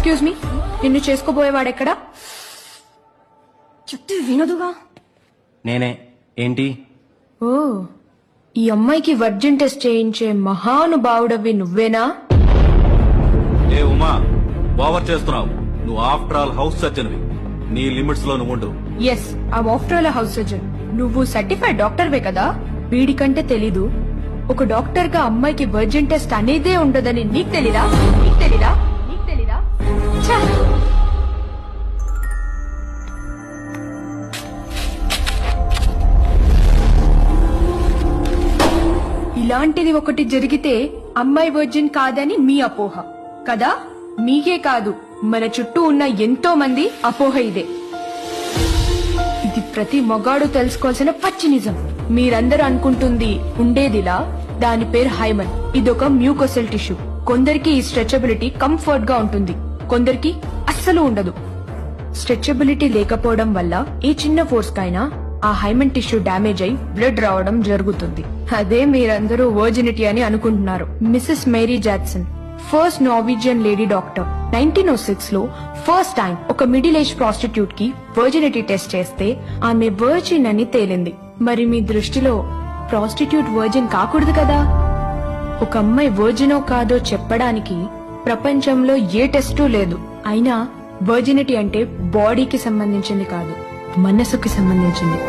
Excuse me, నిన్ను చేసుకోబోయేవాడెక్కడా? చెప్తే వినదుగా. నేనే. ఏంటి? ఓ, ఈ అమ్మాయికి వర్జిన్ టెస్ట్ చేయించే మహానుభావుడవి నువ్వేనా? ఏ ఉమా, ఓవర్ చేస్తున్నావు. నువ్వు ఆఫ్టర్ ఆల్ హౌస్ సర్జన్వి. నీ లిమిట్స్ లో నువ్వు ఉండు. Yes, I after all house surgeon. నువ్వు సర్టిఫైడ్ డాక్టర్వే కదా? వీడికంటే తెలీదు. ఒక డాక్టర్ గా అమ్మాయికి వర్జిన్ టెస్ట్ అనేదే ఉండదని నీకు తెలీదా? నీకు తెలీదా? నీకు తెలీదా? ఛ! ఇలాంటిది ఒకటి జరిగితే అమ్మాయి వర్జిన్ కాదని మీ అపోహ కదా? మీకే కాదు, మన చుట్టూ ఉన్న ఎంతో మంది అపోహ ఇదే. ఇది ప్రతి మగాడు తెలుసుకోవాల్సిన పచ్చి నిజం. మీరందరూ అనుకుంటుంది ఉండేదిలా. దాని పేరు హైమన్. ఇదొక మ్యూకోసెల్ టిష్యూ. కొందరికి ఈ స్ట్రెచబిలిటీ కంఫర్ట్ గా ఉంటుంది, కొందరికి అస్సలు ఉండదు. స్ట్రెచబిలిటీ లేకపోవడం వల్ల ఏ చిన్న ఫోర్స్ కైనా ఆ హైమన్ టిష్యూ డ్యామేజ్ అయి బ్లడ్ రావడం జరుగుతుంది. అదే మీరందరూ వర్జినిటీ అని అనుకుంటున్నారు. Mrs Mary Jackson, first Norwegian lady doctor, 1906 లో ఫస్ట్ టైం ఒక మిడిల్ ఏజ్ ప్రాస్టిట్యూట్ కి వర్జినిటీ టెస్ట్ చేస్తే ఆమె వర్జిన్ అని తేలింది. మరి మీ దృష్టిలో ప్రాస్టిట్యూట్ వర్జిన్ కాకూడదు కదా? ఒక అమ్మాయి వర్జినో కాదో చెప్పడానికి ప్రపంచంలో ఏ టెస్టూ లేదు. అయినా వర్జినిటీ అంటే బాడీకి సంబంధించింది కాదు, మనసుకి సంబంధించింది.